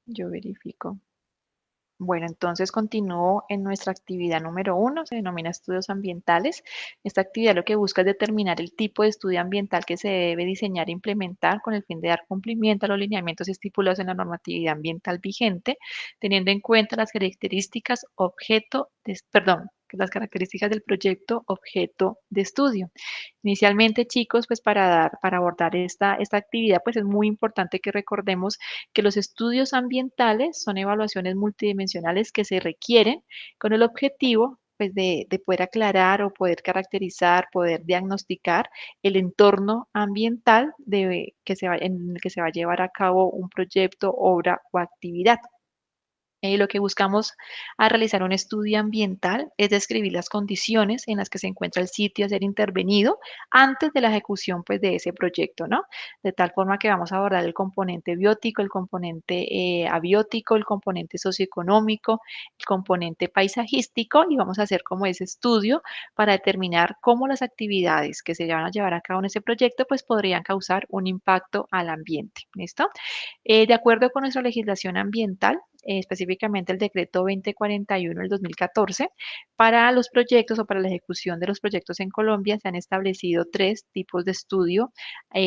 Yo verifico. Bueno, entonces continúo en nuestra actividad número 1, se denomina estudios ambientales. Esta actividad lo que busca es determinar el tipo de estudio ambiental que se debe diseñar e implementar con el fin de dar cumplimiento a los lineamientos estipulados en la normatividad ambiental vigente, teniendo en cuenta las características las características del proyecto objeto de estudio. Inicialmente, chicos, pues para abordar esta actividad, pues es muy importante que recordemos que los estudios ambientales son evaluaciones multidimensionales que se requieren con el objetivo pues, de poder aclarar o poder caracterizar, poder diagnosticar el entorno ambiental en el que se va a llevar a cabo un proyecto, obra o actividad. Lo que buscamos al realizar un estudio ambiental es describir las condiciones en las que se encuentra el sitio a ser intervenido antes de la ejecución pues, de ese proyecto, ¿no? De tal forma que vamos a abordar el componente biótico, el componente abiótico, el componente socioeconómico, el componente paisajístico y vamos a hacer como ese estudio para determinar cómo las actividades que se van a llevar a cabo en ese proyecto pues podrían causar un impacto al ambiente, ¿listo? De acuerdo con nuestra legislación ambiental, específicamente el decreto 2041 del 2014, para los proyectos o para la ejecución de los proyectos en Colombia se han establecido tres tipos de estudio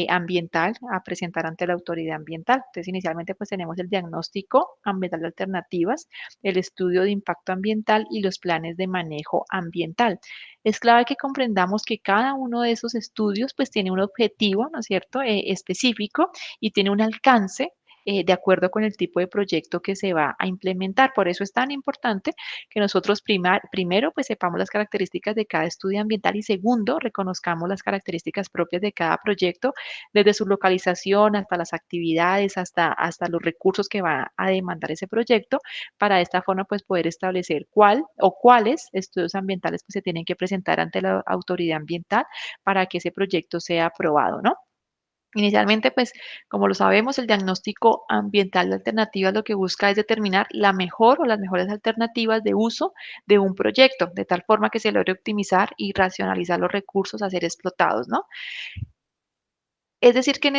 ambiental a presentar ante la autoridad ambiental. Entonces, inicialmente pues tenemos el diagnóstico ambiental de alternativas, el estudio de impacto ambiental y los planes de manejo ambiental. Es clave que comprendamos que cada uno de esos estudios pues tiene un objetivo, ¿no es cierto?, específico y tiene un alcance de acuerdo con el tipo de proyecto que se va a implementar. Por eso es tan importante que nosotros primero pues sepamos las características de cada estudio ambiental y segundo reconozcamos las características propias de cada proyecto, desde su localización hasta las actividades, hasta los recursos que va a demandar ese proyecto, para de esta forma pues poder establecer cuál o cuáles estudios ambientales pues, se tienen que presentar ante la autoridad ambiental para que ese proyecto sea aprobado, ¿no? Inicialmente, pues, como lo sabemos, el diagnóstico ambiental de alternativas lo que busca es determinar la mejor o las mejores alternativas de uso de un proyecto, de tal forma que se logre optimizar y racionalizar los recursos a ser explotados, ¿no? Es decir, que en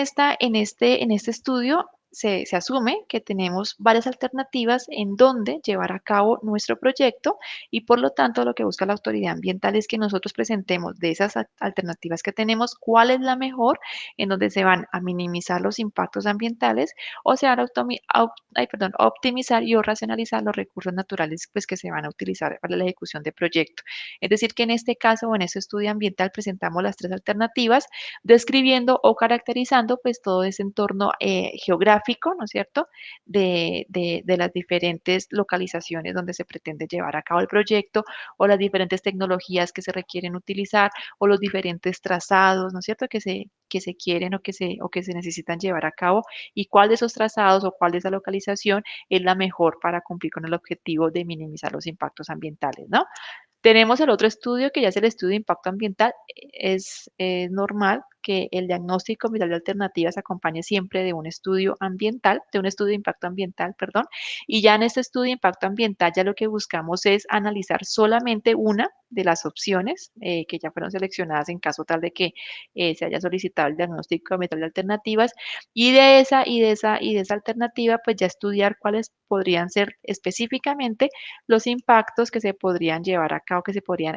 este estudio se asume que tenemos varias alternativas en donde llevar a cabo nuestro proyecto y por lo tanto lo que busca la autoridad ambiental es que nosotros presentemos de esas alternativas que tenemos cuál es la mejor en donde se van a minimizar los impactos ambientales o se van a optimizar y o racionalizar los recursos naturales pues, que se van a utilizar para la ejecución de proyecto. Es decir, que en este caso o en este estudio ambiental presentamos las tres alternativas describiendo o caracterizando pues todo ese entorno geográfico, ¿no es cierto?, de las diferentes localizaciones donde se pretende llevar a cabo el proyecto o las diferentes tecnologías que se requieren utilizar o los diferentes trazados, ¿no es cierto?, que se quieren o que se necesitan llevar a cabo y cuál de esos trazados o cuál de esa localización es la mejor para cumplir con el objetivo de minimizar los impactos ambientales, ¿no? Tenemos el otro estudio que ya es el estudio de impacto ambiental. Es normal que el diagnóstico ambiental de alternativas se acompañe siempre de un estudio ambiental, de un estudio de impacto ambiental, perdón. Y ya en este estudio de impacto ambiental ya lo que buscamos es analizar solamente una de las opciones que ya fueron seleccionadas en caso tal de que se haya solicitado el diagnóstico ambiental de alternativas y de esa alternativa pues ya estudiar cuáles podrían ser específicamente los impactos que se podrían llevar a cabo, que se podrían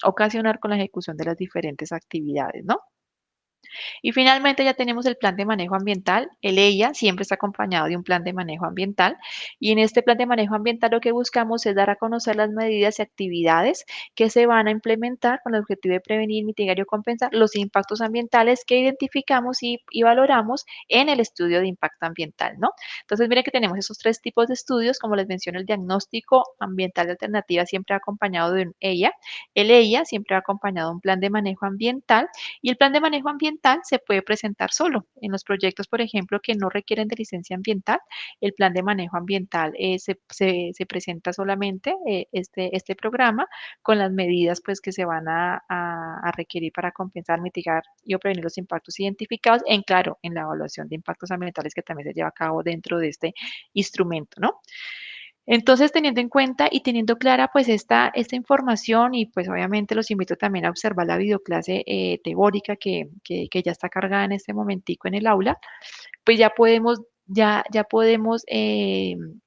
ocasionar con la ejecución de las diferentes actividades, ¿no? Y finalmente ya tenemos el plan de manejo ambiental. El EIA siempre está acompañado de un plan de manejo ambiental y en este plan de manejo ambiental lo que buscamos es dar a conocer las medidas y actividades que se van a implementar con el objetivo de prevenir, mitigar y o compensar los impactos ambientales que identificamos y valoramos en el estudio de impacto ambiental, ¿no? Entonces, miren que tenemos esos tres tipos de estudios, como les menciono, el diagnóstico ambiental de alternativa siempre acompañado de un EIA, el EIA siempre acompañado de un plan de manejo ambiental y el plan de manejo ambiental se puede presentar solo. En los proyectos, por ejemplo, que no requieren de licencia ambiental, el plan de manejo ambiental se presenta solamente este programa con las medidas pues, que se van a requerir para compensar, mitigar y o prevenir los impactos identificados, claro, en la evaluación de impactos ambientales que también se lleva a cabo dentro de este instrumento, ¿no? Entonces, teniendo en cuenta y teniendo clara pues esta información y pues obviamente los invito también a observar la videoclase teórica que ya está cargada en este momentico en el aula, pues ya podemos ya podemos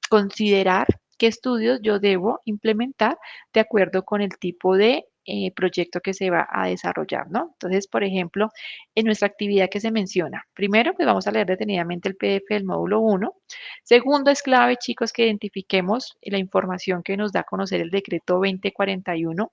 considerar qué estudios yo debo implementar de acuerdo con el tipo de proyecto que se va a desarrollar, ¿no? Entonces, por ejemplo, en nuestra actividad que se menciona, primero, pues vamos a leer detenidamente el PDF del módulo 1. Segundo, es clave, chicos, que identifiquemos la información que nos da a conocer el decreto 2041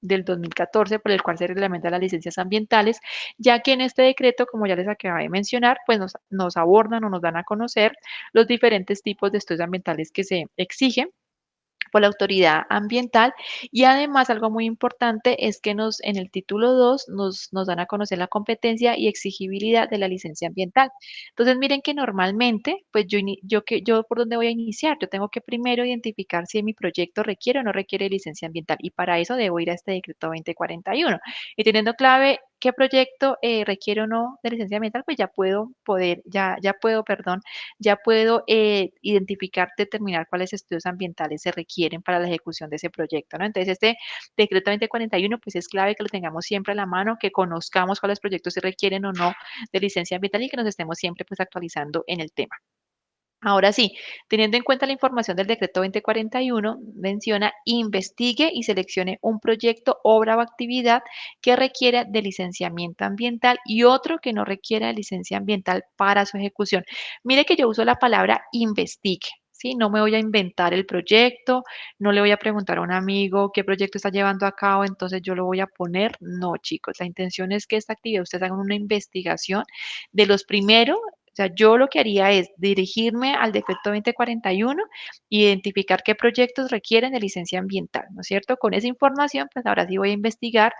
del 2014, por el cual se reglamentan las licencias ambientales, ya que en este decreto, como ya les acabé de mencionar, pues nos abordan o nos dan a conocer los diferentes tipos de estudios ambientales que se exigen por la autoridad ambiental y además algo muy importante es que en el título 2 nos dan a conocer la competencia y exigibilidad de la licencia ambiental. Entonces miren que normalmente, pues yo por dónde voy a iniciar, yo tengo que primero identificar si mi proyecto requiere o no requiere licencia ambiental y para eso debo ir a este decreto 2041 y teniendo clave qué proyecto requiere o no de licencia ambiental, pues ya puedo identificar, determinar cuáles estudios ambientales se requieren para la ejecución de ese proyecto, ¿no? Entonces, este decreto 2041, pues es clave que lo tengamos siempre a la mano, que conozcamos cuáles proyectos se requieren o no de licencia ambiental y que nos estemos siempre pues actualizando en el tema. Ahora sí, teniendo en cuenta la información del decreto 2041, menciona investigue y seleccione un proyecto, obra o actividad que requiera de licenciamiento ambiental y otro que no requiera de licencia ambiental para su ejecución. Mire que yo uso la palabra investigue. ¿Sí? No me voy a inventar el proyecto, no le voy a preguntar a un amigo qué proyecto está llevando a cabo, entonces yo lo voy a poner. No, chicos, la intención es que esta actividad ustedes hagan una investigación de los primeros. O sea, yo lo que haría es dirigirme al decreto 2041, identificar qué proyectos requieren de licencia ambiental, ¿no es cierto? Con esa información, pues ahora sí voy a investigar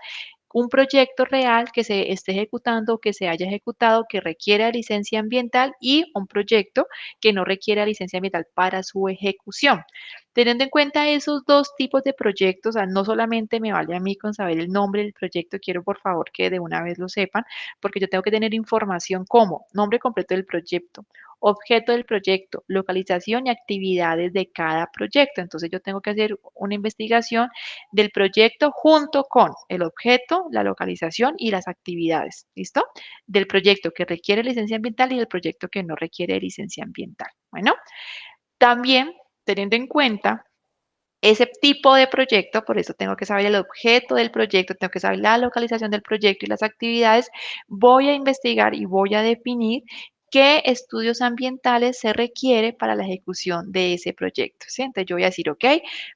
un proyecto real que se esté ejecutando, que se haya ejecutado, que requiera licencia ambiental y un proyecto que no requiera licencia ambiental para su ejecución. Teniendo en cuenta esos dos tipos de proyectos, o sea, no solamente me vale a mí con saber el nombre del proyecto, quiero por favor que de una vez lo sepan, porque yo tengo que tener información como nombre completo del proyecto, objeto del proyecto, localización y actividades de cada proyecto. Entonces yo tengo que hacer una investigación del proyecto junto con el objeto, la localización y las actividades. ¿Listo? Del proyecto que requiere licencia ambiental y del proyecto que no requiere licencia ambiental. Bueno, también teniendo en cuenta ese tipo de proyecto, por eso tengo que saber el objeto del proyecto, tengo que saber la localización del proyecto y las actividades, voy a investigar y voy a definir qué estudios ambientales se requiere para la ejecución de ese proyecto, ¿sí? Entonces yo voy a decir, ok,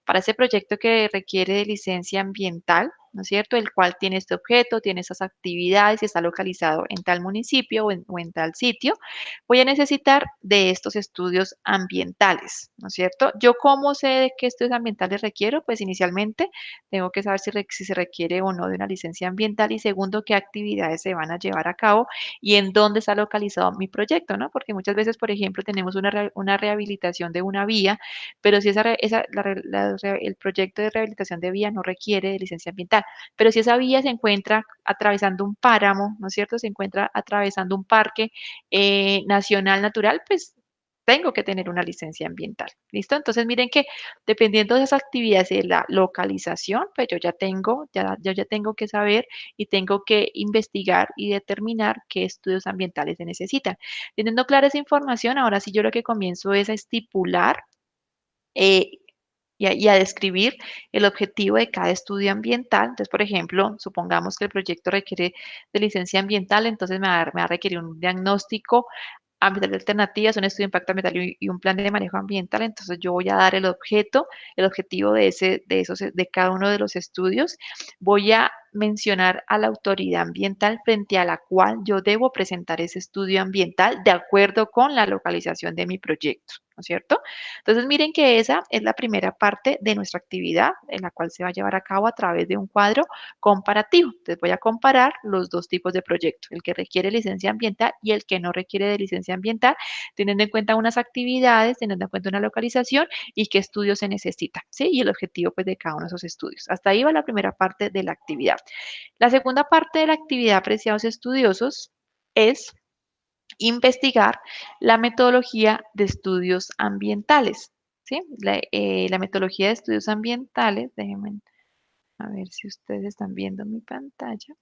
para ese proyecto que requiere de licencia ambiental, ¿no es cierto? El cual tiene este objeto, tiene esas actividades y está localizado en tal municipio o en tal sitio, voy a necesitar de estos estudios ambientales, ¿no es cierto? ¿Yo cómo sé de qué estudios ambientales requiero? Pues inicialmente tengo que saber si se requiere o no de una licencia ambiental y segundo, qué actividades se van a llevar a cabo y en dónde está localizado mi proyecto, ¿no? Porque muchas veces, por ejemplo, tenemos una rehabilitación de una vía, pero si el proyecto de rehabilitación de vía no requiere de licencia ambiental, pero si esa vía se encuentra atravesando un páramo, ¿no es cierto? Se encuentra atravesando un parque, nacional natural, pues tengo que tener una licencia ambiental. ¿Listo? Entonces miren que dependiendo de esas actividades y de la localización, pues yo ya tengo que saber y tengo que investigar y determinar qué estudios ambientales se necesitan. Teniendo clara esa información, ahora sí yo lo que comienzo es a estipular eh, y a describir el objetivo de cada estudio ambiental. Entonces, por ejemplo, supongamos que el proyecto requiere de licencia ambiental, entonces me va a requerir un diagnóstico ambiental de alternativas, un estudio de impacto ambiental y un plan de manejo ambiental. Entonces, yo voy a dar el objetivo de cada uno de los estudios. Voy a mencionar a la autoridad ambiental frente a la cual yo debo presentar ese estudio ambiental de acuerdo con la localización de mi proyecto, ¿no es cierto? Entonces, miren que esa es la primera parte de nuestra actividad, en la cual se va a llevar a cabo a través de un cuadro comparativo. Entonces, voy a comparar los dos tipos de proyectos, el que requiere licencia ambiental y el que no requiere de licencia ambiental, teniendo en cuenta unas actividades, teniendo en cuenta una localización y qué estudios se necesita, ¿sí? Y el objetivo, pues, de cada uno de esos estudios. Hasta ahí va la primera parte de la actividad. La segunda parte de la actividad, apreciados estudiosos, es investigar la metodología de estudios ambientales. ¿Sí? La metodología de estudios ambientales, déjenme a ver si ustedes están viendo mi pantalla.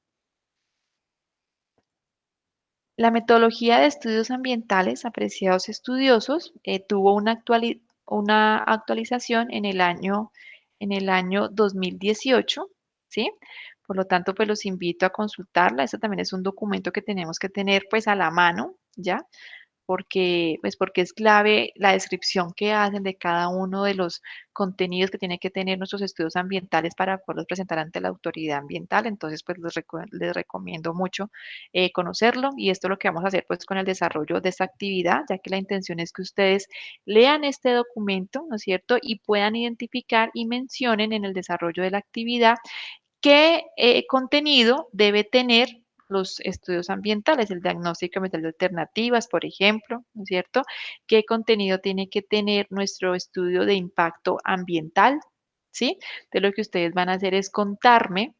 La metodología de estudios ambientales, apreciados estudiosos, tuvo una actualización en el año 2018, ¿sí? Por lo tanto, pues los invito a consultarla. Este también es un documento que tenemos que tener pues a la mano, ¿ya? Porque es clave la descripción que hacen de cada uno de los contenidos que tienen que tener nuestros estudios ambientales para poderlos presentar ante la autoridad ambiental. Entonces, pues les recomiendo mucho conocerlo y esto es lo que vamos a hacer pues con el desarrollo de esta actividad, ya que la intención es que ustedes lean este documento, ¿no es cierto? Y puedan identificar y mencionen en el desarrollo de la actividad qué contenido debe tener los estudios ambientales, el diagnóstico ambiental de alternativas, por ejemplo, ¿no es cierto? ¿Qué contenido tiene que tener nuestro estudio de impacto ambiental? ¿Sí? Entonces lo que ustedes van a hacer es contarme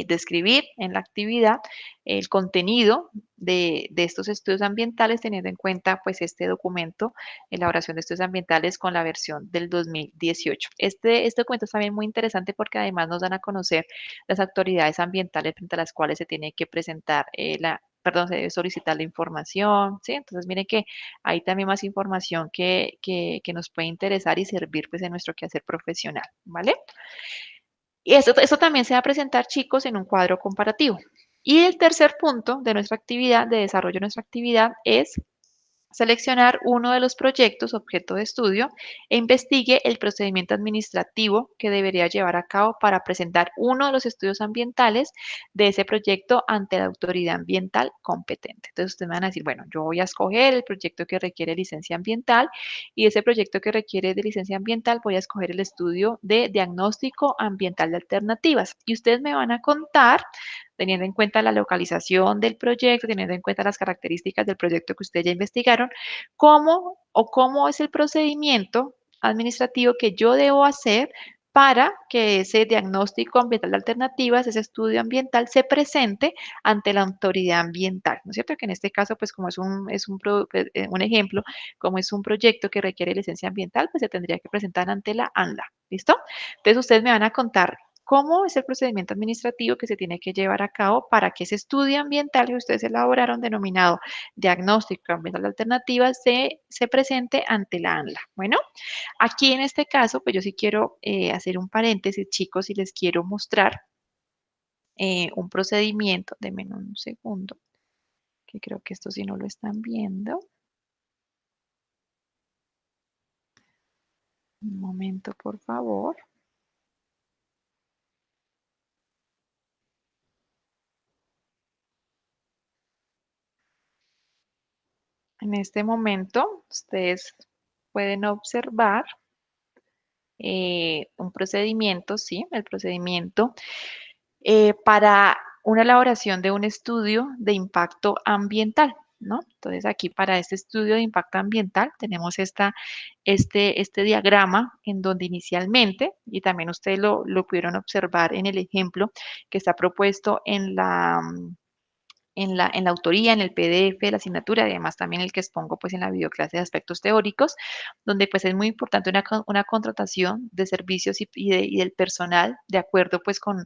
describir en la actividad el contenido de estos estudios ambientales, teniendo en cuenta pues este documento, elaboración de estudios ambientales con la versión del 2018. Este documento es también muy interesante porque además nos dan a conocer las autoridades ambientales frente a las cuales se tiene que presentar perdón, se debe solicitar la información, ¿sí? Entonces, miren que hay también más información que nos puede interesar y servir pues en nuestro quehacer profesional, ¿vale? Y esto también se va a presentar, chicos, en un cuadro comparativo. Y el tercer punto de nuestra actividad, de desarrollo de nuestra actividad, es seleccionar uno de los proyectos objeto de estudio e investigue el procedimiento administrativo que debería llevar a cabo para presentar uno de los estudios ambientales de ese proyecto ante la autoridad ambiental competente. Entonces ustedes me van a decir, bueno, yo voy a escoger el proyecto que requiere licencia ambiental y ese proyecto que requiere de licencia ambiental voy a escoger el estudio de diagnóstico ambiental de alternativas. Y ustedes me van a contar teniendo en cuenta la localización del proyecto, teniendo en cuenta las características del proyecto que ustedes ya investigaron, cómo es el procedimiento administrativo que yo debo hacer para que ese diagnóstico ambiental de alternativas, ese estudio ambiental, se presente ante la autoridad ambiental, ¿no es cierto? Que en este caso, pues como un ejemplo, como es un proyecto que requiere licencia ambiental, pues se tendría que presentar ante la ANLA, ¿listo? Entonces ustedes me van a contar cómo es el procedimiento administrativo que se tiene que llevar a cabo para que ese estudio ambiental que ustedes elaboraron, denominado diagnóstico ambiental de alternativas, se presente ante la ANLA. Bueno, aquí en este caso, pues yo sí quiero hacer un paréntesis, chicos, y les quiero mostrar un procedimiento. Denme un segundo, que creo que esto sí no lo están viendo. Un momento, por favor. En este momento, ustedes pueden observar un procedimiento, ¿sí? El procedimiento para una elaboración de un estudio de impacto ambiental, ¿no? Entonces aquí para este estudio de impacto ambiental tenemos este diagrama en donde inicialmente, y también ustedes lo pudieron observar en el ejemplo que está propuesto en la autoría, en el PDF de la asignatura, y además también el que expongo pues en la videoclase de aspectos teóricos, donde pues es muy importante una contratación de servicios y del personal de acuerdo pues con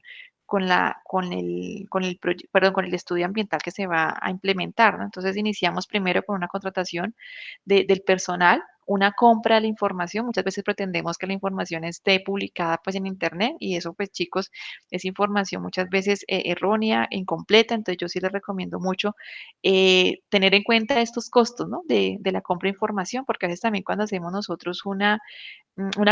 el estudio ambiental que se va a implementar, ¿no? Entonces iniciamos primero con una contratación del personal, una compra de la información. Muchas veces pretendemos que la información esté publicada pues en internet y eso pues chicos es información muchas veces errónea, incompleta, entonces yo sí les recomiendo mucho tener en cuenta estos costos, ¿no? De la compra de información, porque a veces también cuando hacemos nosotros una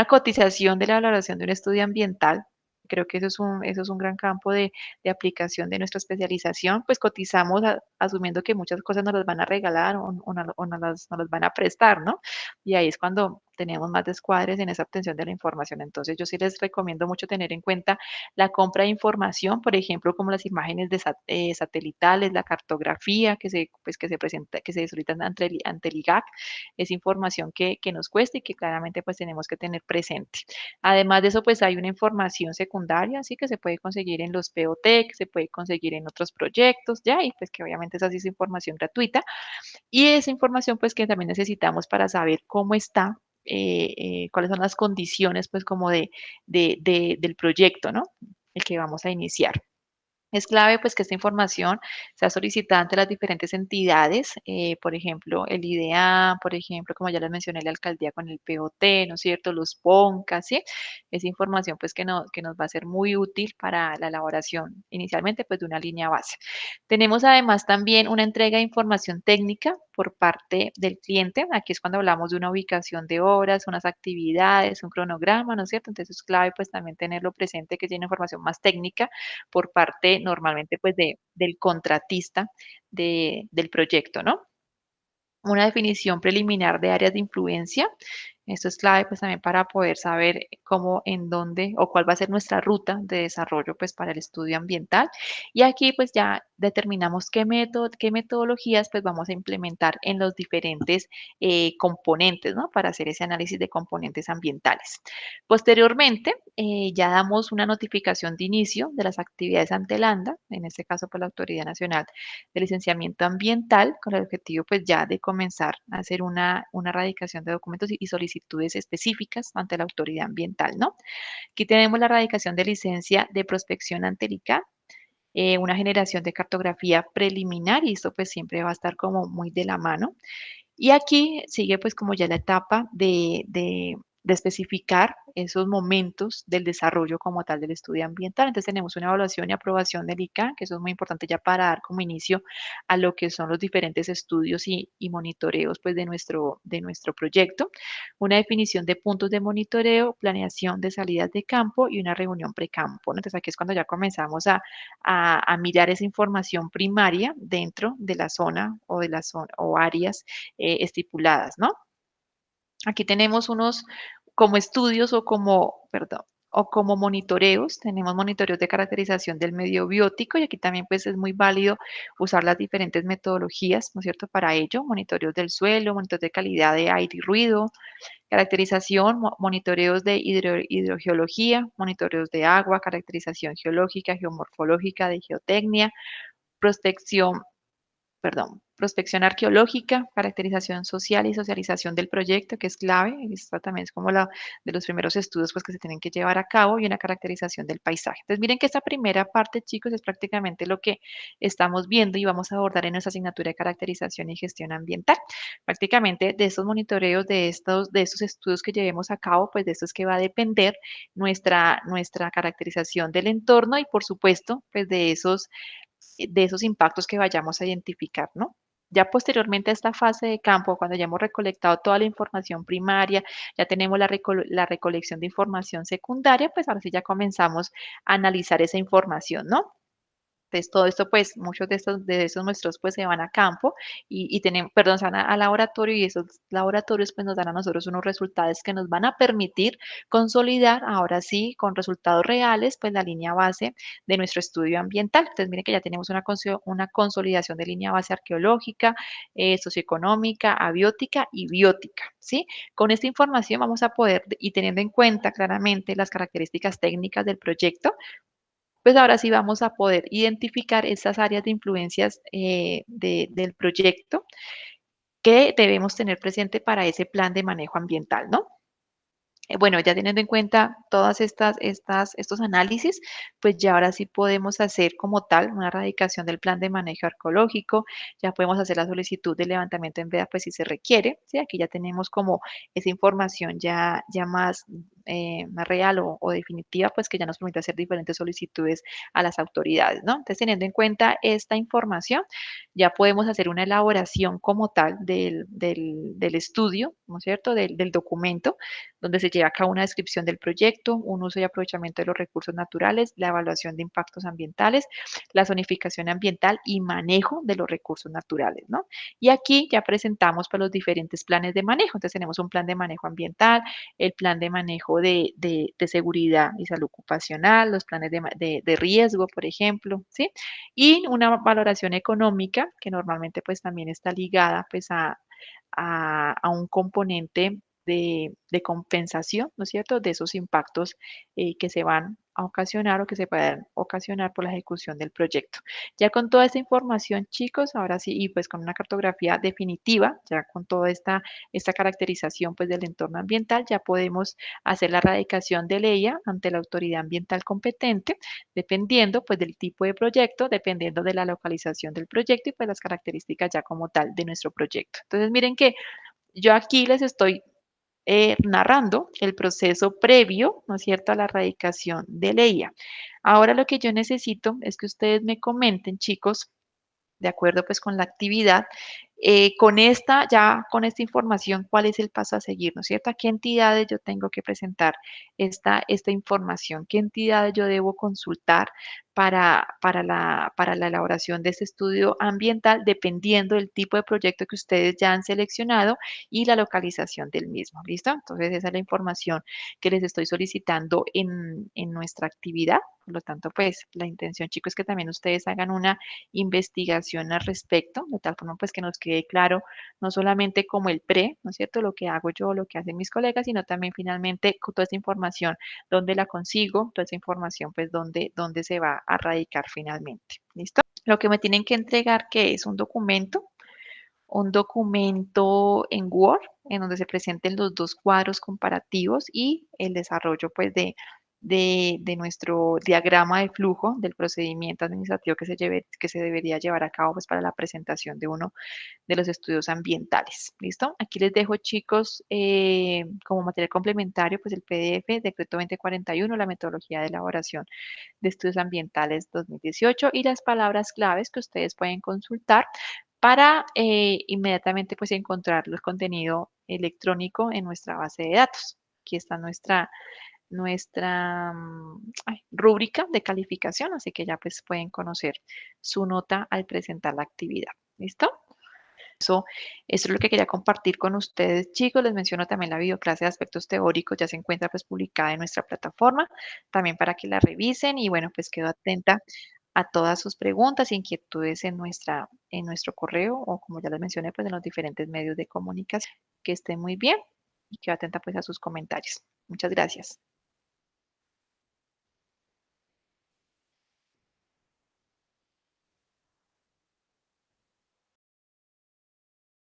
cotización de la valoración de un estudio ambiental. Creo que eso es un gran campo de aplicación de nuestra especialización, pues cotizamos asumiendo que muchas cosas nos las van a regalar o nos las van a prestar, ¿no? Y ahí es cuando tenemos más descuadres en esa obtención de la información. Entonces, yo sí les recomiendo mucho tener en cuenta la compra de información, por ejemplo, como las imágenes satelitales, la cartografía que se presenta, que se solicitan ante el IGAC, es información que nos cuesta y que claramente pues tenemos que tener presente. Además de eso, pues hay una información secundaria, así que se puede conseguir en los POT, que se puede conseguir en otros proyectos, ya, y pues que obviamente esa sí es información gratuita. Y esa información pues que también necesitamos para saber cómo está, cuáles son las condiciones pues como del proyecto, ¿no? El que vamos a iniciar. Es clave pues que esta información sea solicitada ante las diferentes entidades, por ejemplo, el IDEA, por ejemplo, como ya les mencioné, la alcaldía con el POT, ¿no es cierto? Los PONCA, ¿sí? Es información pues que nos va a ser muy útil para la elaboración inicialmente pues de una línea base. Tenemos además también una entrega de información técnica por parte del cliente. Aquí es cuando hablamos de una ubicación de horas, unas actividades, un cronograma, ¿no es cierto? Entonces es clave pues también tenerlo presente que tiene información más técnica por parte normalmente pues del contratista del proyecto, ¿no? Una definición preliminar de áreas de influencia. Esto es clave pues también para poder saber cómo, en dónde o cuál va a ser nuestra ruta de desarrollo pues para el estudio ambiental. Y aquí pues ya determinamos qué método, qué metodologías pues vamos a implementar en los diferentes componentes, ¿no? Para hacer ese análisis de componentes ambientales. Posteriormente, ya damos una notificación de inicio de las actividades ante el ANDA, en este caso por la Autoridad Nacional de Licenciamiento Ambiental, con el objetivo pues ya de comenzar a hacer una radicación de documentos y solicitudes específicas ante la autoridad ambiental, ¿no? Aquí tenemos la radicación de licencia de prospección ante el ICA, una generación de cartografía preliminar y esto pues siempre va a estar como muy de la mano. Y aquí sigue pues como ya la etapa de especificar esos momentos del desarrollo como tal del estudio ambiental. Entonces tenemos una evaluación y aprobación del ICA, que eso es muy importante ya para dar como inicio a lo que son los diferentes estudios y monitoreos pues de nuestro proyecto. Una definición de puntos de monitoreo, planeación de salidas de campo y una reunión precampo, ¿no? Entonces aquí es cuando ya comenzamos a mirar esa información primaria dentro de la zona o de la zona o áreas estipuladas, ¿no? Aquí tenemos unos como estudios o como, perdón, o como monitoreos, tenemos monitoreos de caracterización del medio biótico y aquí también pues es muy válido usar las diferentes metodologías, ¿no es cierto? Para ello, monitoreos del suelo, monitoreos de calidad de aire y ruido, caracterización, monitoreos de hidrogeología, monitoreos de agua, caracterización geológica, geomorfológica, de geotecnia, prospección prospección arqueológica, caracterización social y socialización del proyecto, que es clave. Esta también es como la de los primeros estudios pues, que se tienen que llevar a cabo y una caracterización del paisaje. Entonces, miren que esta primera parte, chicos, es prácticamente lo que estamos viendo y vamos a abordar en nuestra asignatura de caracterización y gestión ambiental. Prácticamente de estos monitoreos, de estos estudios que llevemos a cabo, pues de esto es que va a depender nuestra caracterización del entorno y, por supuesto, pues de esos impactos que vayamos a identificar, ¿no? Ya posteriormente a esta fase de campo, cuando ya hemos recolectado toda la información primaria, ya tenemos la recolección de información secundaria, pues ahora sí ya comenzamos a analizar esa información, ¿no? Entonces, todo esto, pues, muchos de esos muestros, pues, se van a campo y tenemos, perdón, se van a laboratorio y esos laboratorios, pues, nos dan a nosotros unos resultados que nos van a permitir consolidar, ahora sí, con resultados reales, pues, la línea base de nuestro estudio ambiental. Entonces, miren que ya tenemos una consolidación de línea base arqueológica, socioeconómica, abiótica y biótica, ¿sí? Con esta información vamos a poder, y teniendo en cuenta claramente las características técnicas del proyecto, pues ahora sí vamos a poder identificar estas áreas de influencias del proyecto que debemos tener presente para ese plan de manejo ambiental, ¿no? Bueno, ya teniendo en cuenta todas estos análisis, pues ya ahora sí podemos hacer como tal una radicación del plan de manejo arqueológico, ya podemos hacer la solicitud de levantamiento en veda, pues si se requiere, ¿sí? Aquí ya tenemos como esa información ya más, más real o definitiva, pues que ya nos permite hacer diferentes solicitudes a las autoridades, ¿no? Entonces, teniendo en cuenta esta información, ya podemos hacer una elaboración como tal del estudio, ¿no es cierto? Del documento donde se lleva a cabo una descripción del proyecto, un uso y aprovechamiento de los recursos naturales, la evaluación de impactos ambientales, la zonificación ambiental y manejo de los recursos naturales, ¿no? Y aquí ya presentamos pues, los diferentes planes de manejo. Entonces tenemos un plan de manejo ambiental, el plan de manejo de seguridad y salud ocupacional, los planes de riesgo, por ejemplo, ¿sí? Y una valoración económica que normalmente pues también está ligada pues a un componente de compensación, ¿no es cierto?, de esos impactos que se van ocasionar o que se puedan ocasionar por la ejecución del proyecto. Ya con toda esta información, chicos, ahora sí, y pues con una cartografía definitiva, ya con toda esta caracterización pues del entorno ambiental, ya podemos hacer la radicación de ley ante la autoridad ambiental competente, dependiendo pues del tipo de proyecto, dependiendo de la localización del proyecto y pues las características ya como tal de nuestro proyecto. Entonces, miren que yo aquí les estoy narrando el proceso previo, ¿no es cierto?, a la radicación de ley. Ahora lo que yo necesito es que ustedes me comenten, chicos, de acuerdo pues con la actividad, con esta información, ¿cuál es el paso a seguir? ¿No es cierto? ¿A qué entidades yo tengo que presentar esta información? ¿Qué entidades yo debo consultar para la elaboración de este estudio ambiental, dependiendo del tipo de proyecto que ustedes ya han seleccionado y la localización del mismo? ¿Listo? Entonces esa es la información que les estoy solicitando en nuestra actividad. Por lo tanto, pues la intención, chicos, es que también ustedes hagan una investigación al respecto, de tal forma pues que nos quede claro no solamente como el pre, ¿no es cierto?, lo que hago yo, lo que hacen mis colegas, sino también finalmente con toda esta información, dónde la consigo, toda esa información pues dónde se va a radicar finalmente. ¿Listo? Lo que me tienen que entregar, que es un documento en Word en donde se presenten los dos cuadros comparativos y el desarrollo pues de nuestro diagrama de flujo del procedimiento administrativo que se debería llevar a cabo pues para la presentación de uno de los estudios ambientales. ¿Listo? Aquí les dejo, chicos, como material complementario, pues el PDF, Decreto 2041, la metodología de elaboración de estudios ambientales 2018 y las palabras claves que ustedes pueden consultar para inmediatamente pues encontrar el contenido electrónico en nuestra base de datos. Aquí está nuestra rúbrica de calificación, así que ya pues pueden conocer su nota al presentar la actividad. ¿Listo? Eso es lo que quería compartir con ustedes, chicos. Les menciono también la videoclase de aspectos teóricos, ya se encuentra pues publicada en nuestra plataforma, también para que la revisen y bueno, pues quedo atenta a todas sus preguntas, inquietudes en nuestro correo o como ya les mencioné, pues en los diferentes medios de comunicación. Que estén muy bien y quedo atenta pues a sus comentarios. Muchas gracias.